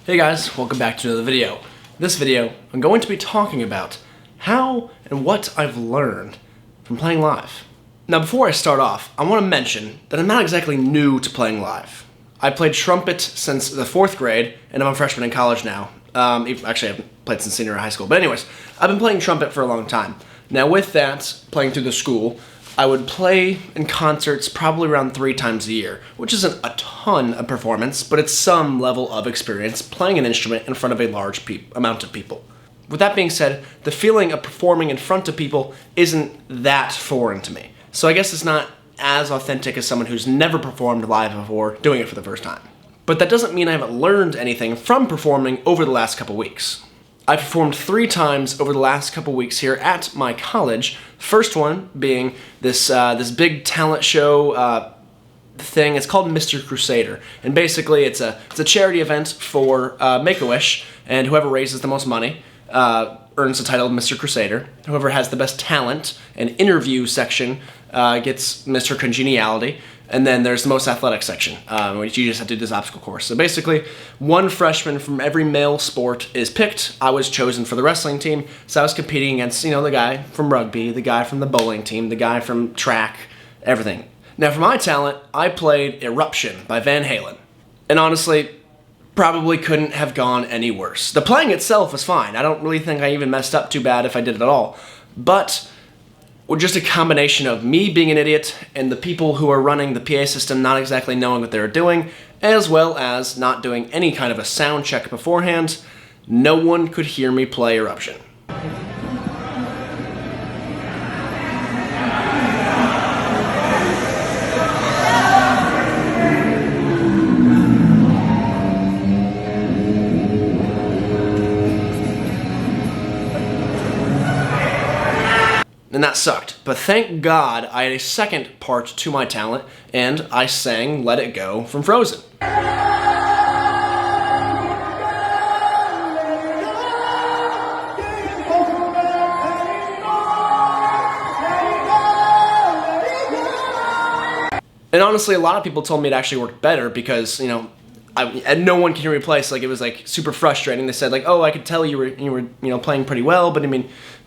Hey guys, welcome back to another video. In this video, I'm going to be talking about how and what I've learned from playing live. Now before I start off, I want to mention that I'm not exactly new to playing live. I played trumpet since the 4th grade, and I'm a freshman in college now. Actually, I haven't played since senior high school, but anyways, I've been playing trumpet for a long time. Now with that, playing through the school, I would play in concerts probably around 3 times a year, which isn't a ton of performance, but it's some level of experience playing an instrument in front of a large amount of people. With that being said, the feeling of performing in front of people isn't that foreign to me. So I guess it's not as authentic as someone who's never performed live before doing it for the first time. But that doesn't mean I haven't learned anything from performing over the last couple weeks. I performed 3 times over the last couple weeks here at my college. First one being this big talent show thing. It's called Mr. Crusader, and basically it's a charity event for Make-A-Wish, and whoever raises the most money earns the title of Mr. Crusader. Whoever has the best talent and interview section gets Mr. Congeniality. And then there's the most athletic section, which you just have to do this obstacle course. So basically, one freshman from every male sport is picked. I was chosen for the wrestling team, so I was competing against, the guy from rugby, the guy from the bowling team, the guy from track, everything. Now for my talent, I played Eruption by Van Halen. And honestly, probably couldn't have gone any worse. The playing itself was fine. I don't really think I even messed up too bad if I did it at all. But just a combination of me being an idiot and the people who are running the PA system not exactly knowing what they were doing, as well as not doing any kind of a sound check beforehand, no one could hear me play Eruption. And that sucked, but thank God I had a second part to my talent, and I sang Let It Go from Frozen. And honestly, a lot of people told me it actually worked better because, and no one can hear me play, so it was super frustrating. They said oh, I could tell you were playing pretty well, but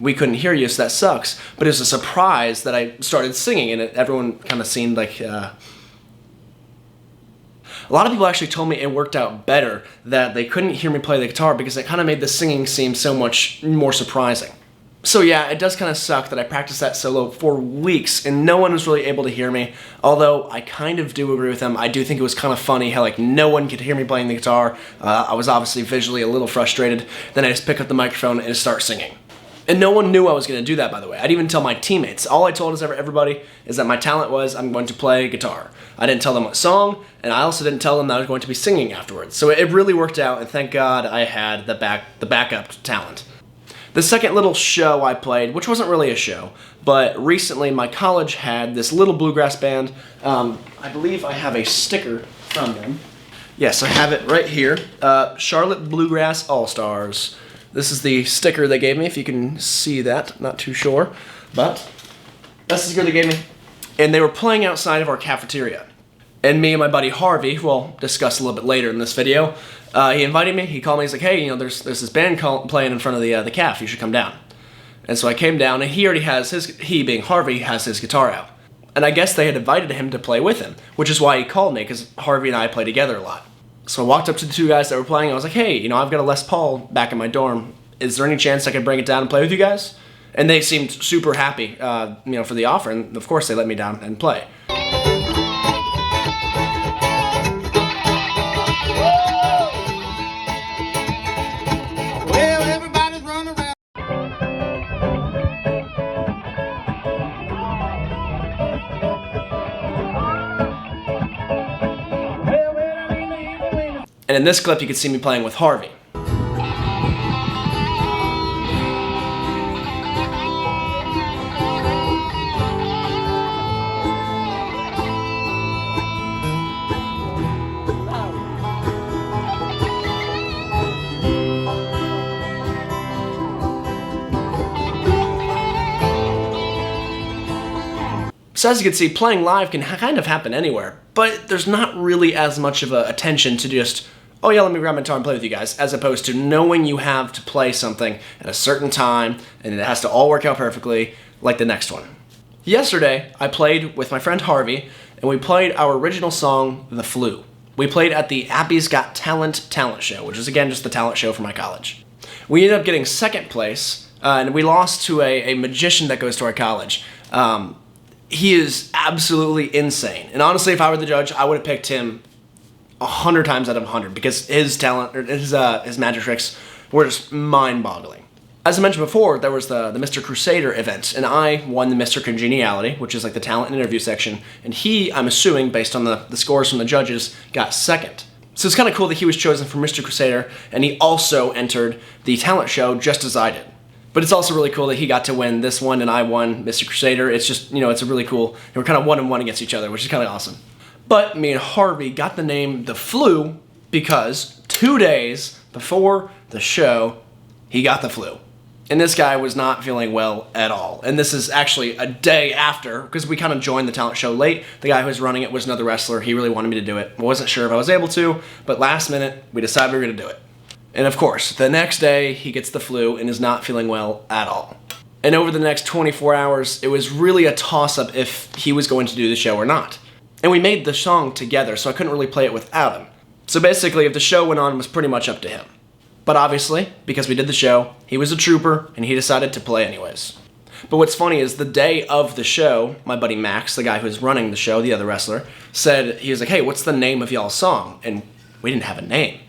we couldn't hear you, so that sucks. But it was a surprise that I started singing, and everyone kind of seemed a lot of people actually told me it worked out better, that they couldn't hear me play the guitar because it kind of made the singing seem so much more surprising. So yeah, it does kind of suck that I practiced that solo for weeks and no one was really able to hear me, although I kind of do agree with them. I do think it was kind of funny how no one could hear me playing the guitar. I was obviously visually a little frustrated. Then I just pick up the microphone and start singing. And no one knew I was going to do that, by the way. I didn't even tell my teammates. All I told everybody is that my talent was I'm going to play guitar. I didn't tell them what song, and I also didn't tell them that I was going to be singing afterwards. So it really worked out, and thank God I had the backup talent. The second little show I played, which wasn't really a show, but recently my college had this little bluegrass band. I believe I have a sticker from them. Yes, I have it right here. Charlotte Bluegrass All-Stars. This is the sticker they gave me, if you can see that. Not too sure, but that's the sticker they gave me. And they were playing outside of our cafeteria. And me and my buddy Harvey, who I'll discuss a little bit later in this video, he invited me. He called me. He's like, "Hey, there's this band playing in front of the caf. You should come down." And so I came down, and he already has he being Harvey, has his guitar out. And I guess they had invited him to play with him, which is why he called me, because Harvey and I play together a lot. So I walked up to the 2 guys that were playing. I was like, "Hey, I've got a Les Paul back in my dorm. Is there any chance I could bring it down and play with you guys?" And they seemed super happy, for the offer. And of course, they let me down and play. And in this clip, you can see me playing with Harvey. So as you can see, playing live can kind of happen anywhere, but there's not really as much of a attention to just oh yeah, let me grab my guitar and play with you guys, as opposed to knowing you have to play something at a certain time and it has to all work out perfectly, like the next one. Yesterday, I played with my friend Harvey, and we played our original song, The Flu. We played at the Abby's Got Talent show, which is again just the talent show for my college. We ended up getting second place, and we lost to a magician that goes to our college. He is absolutely insane, and honestly, if I were the judge, I would have picked him 100 times out of 100 because his talent, or his magic tricks were just mind-boggling. As I mentioned before, there was the Mr. Crusader event, and I won the Mr. Congeniality, which is like the talent and interview section, and he, I'm assuming, based on the scores from the judges, got second. So it's kind of cool that he was chosen for Mr. Crusader, and he also entered the talent show just as I did. But it's also really cool that he got to win this one, and I won Mr. Crusader. It's just, it's a really cool, we're kind of 1-1 against each other, which is kind of awesome. But me and Harvey got the name The Flu because 2 days before the show, he got the flu. And this guy was not feeling well at all. And this is actually a day after, because we kind of joined the talent show late. The guy who was running it was another wrestler. He really wanted me to do it. I wasn't sure if I was able to, but last minute, we decided we were going to do it. And of course, the next day, he gets the flu and is not feeling well at all. And over the next 24 hours, it was really a toss-up if he was going to do the show or not. And we made the song together, so I couldn't really play it without him. So basically, if the show went on, it was pretty much up to him. But obviously, because we did the show, he was a trooper, and he decided to play anyways. But what's funny is the day of the show, my buddy Max, the guy who was running the show, the other wrestler, said, he was like, hey, what's the name of y'all's song? And we didn't have a name.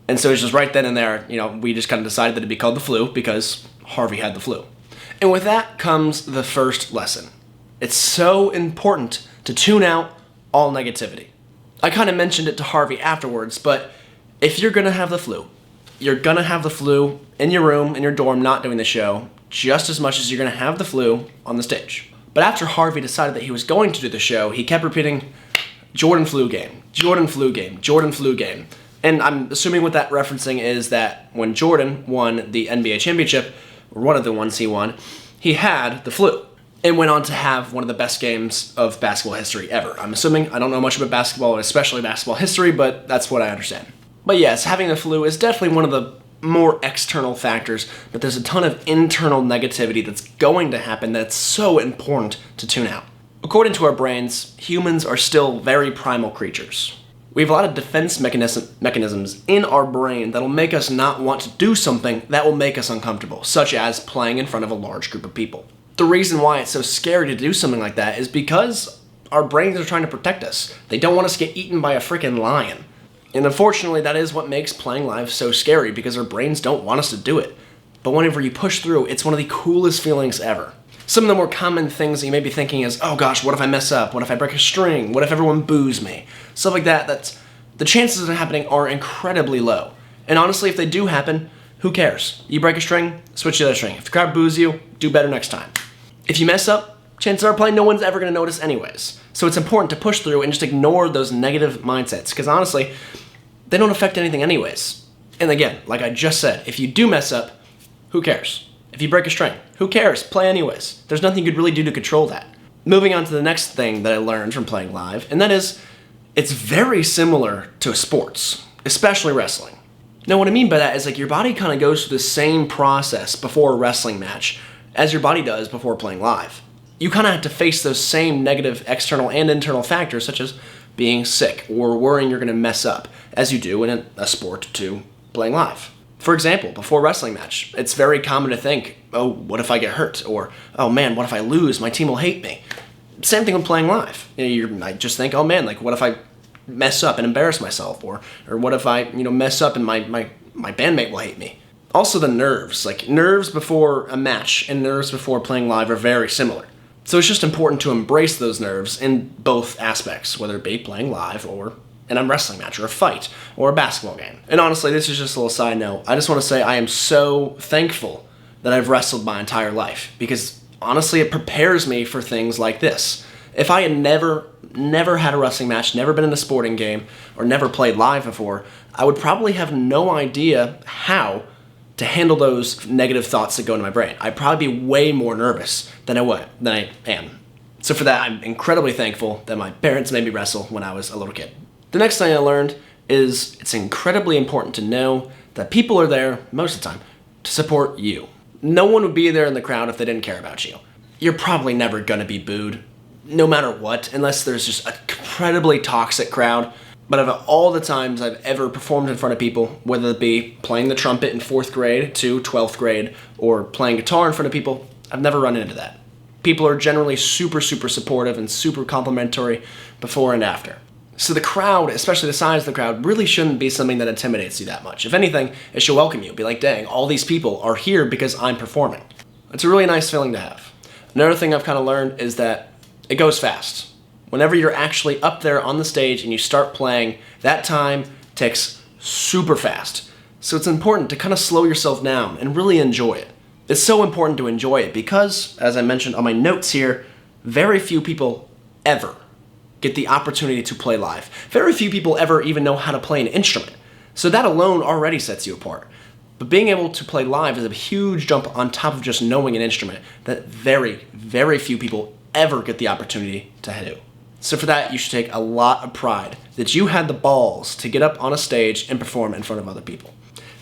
And so it was just right then and there, we just kind of decided that it'd be called The Flu because Harvey had the flu. And with that comes the first lesson. It's so important to tune out all negativity. I kind of mentioned it to Harvey afterwards, but if you're going to have the flu, you're going to have the flu in your room, in your dorm, not doing the show, just as much as you're going to have the flu on the stage. But after Harvey decided that he was going to do the show, he kept repeating, Jordan flu game, Jordan flu game, Jordan flu game. And I'm assuming what that referencing is that when Jordan won the NBA championship, or one of the ones he won, he had the flu and went on to have one of the best games of basketball history ever. I'm assuming, I don't know much about basketball, especially basketball history, but that's what I understand. But yes, having the flu is definitely one of the more external factors, but there's a ton of internal negativity that's going to happen that's so important to tune out. According to our brains, humans are still very primal creatures. We have a lot of defense mechanisms in our brain that'll make us not want to do something that will make us uncomfortable, such as playing in front of a large group of people. The reason why it's so scary to do something like that is because our brains are trying to protect us. They don't want us to get eaten by a freaking lion. And unfortunately, that is what makes playing live so scary, because our brains don't want us to do it. But whenever you push through, it's one of the coolest feelings ever. Some of the more common things that you may be thinking is, oh gosh, what if I mess up? What if I break a string? What if everyone boos me? Stuff like that, the chances of it happening are incredibly low. And honestly, if they do happen, who cares? You break a string, switch to the other string. If the crowd boos you, do better next time. If you mess up, chances are probably no one's ever going to notice anyways. So it's important to push through and just ignore those negative mindsets, because honestly, they don't affect anything anyways. And again, like I just said, if you do mess up, who cares? If you break a string, who cares? Play anyways. There's nothing you could really do to control that. Moving on to the next thing that I learned from playing live, and that is, it's very similar to sports, especially wrestling. Now what I mean by that is, like, your body kind of goes through the same process before a wrestling match as your body does before playing live. You kind of have to face those same negative external and internal factors, such as being sick or worrying you're going to mess up, as you do in a sport to playing live. For example, before a wrestling match, it's very common to think, oh, what if I get hurt? Or, oh man, what if I lose? My team will hate me. Same thing with playing live. You might just think, oh man, like, what if I mess up and embarrass myself? Or what if I, mess up and my bandmate will hate me? Also the nerves. Like, nerves before a match and nerves before playing live are very similar. So it's just important to embrace those nerves in both aspects, whether it be playing live or in a wrestling match or a fight or a basketball game. And honestly, this is just a little side note. I just want to say I am so thankful that I've wrestled my entire life, because honestly, it prepares me for things like this. If I had never had a wrestling match, never been in a sporting game, or never played live before, I would probably have no idea how to handle those negative thoughts that go into my brain. I'd probably be way more nervous than I am. So for that, I'm incredibly thankful that my parents made me wrestle when I was a little kid. The next thing I learned is it's incredibly important to know that people are there, most of the time, to support you. No one would be there in the crowd if they didn't care about you. You're probably never gonna be booed, no matter what, unless there's just an incredibly toxic crowd. But of all the times I've ever performed in front of people, whether it be playing the trumpet in 4th grade to 12th grade, or playing guitar in front of people, I've never run into that. People are generally super supportive and super complimentary before and after. So the crowd, especially the size of the crowd, really shouldn't be something that intimidates you that much. If anything, it should welcome you. Be like, dang, all these people are here because I'm performing. It's a really nice feeling to have. Another thing I've kind of learned is that it goes fast. Whenever you're actually up there on the stage and you start playing, that time ticks super fast. So it's important to kind of slow yourself down and really enjoy it. It's so important to enjoy it because, as I mentioned on my notes here, very few people ever get the opportunity to play live. Very few people ever even know how to play an instrument. So that alone already sets you apart. But being able to play live is a huge jump on top of just knowing an instrument that very few people ever get the opportunity to do. So for that, you should take a lot of pride that you had the balls to get up on a stage and perform in front of other people.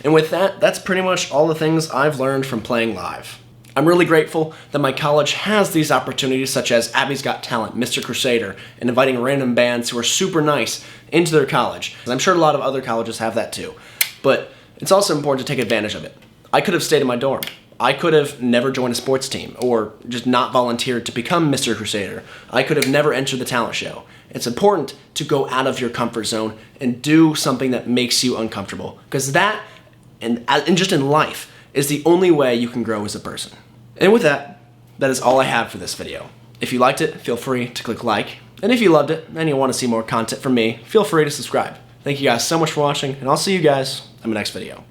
And with that, that's pretty much all the things I've learned from playing live. I'm really grateful that my college has these opportunities such as Abby's Got Talent, Mr. Crusader, and inviting random bands who are super nice into their college. I'm sure a lot of other colleges have that too. But it's also important to take advantage of it. I could have stayed in my dorm. I could have never joined a sports team or just not volunteered to become Mr. Crusader. I could have never entered the talent show. It's important to go out of your comfort zone and do something that makes you uncomfortable, because that, and just in life, is the only way you can grow as a person. And with that, that is all I have for this video. If you liked it, feel free to click like. And if you loved it and you want to see more content from me, feel free to subscribe. Thank you guys so much for watching, and I'll see you guys in my next video.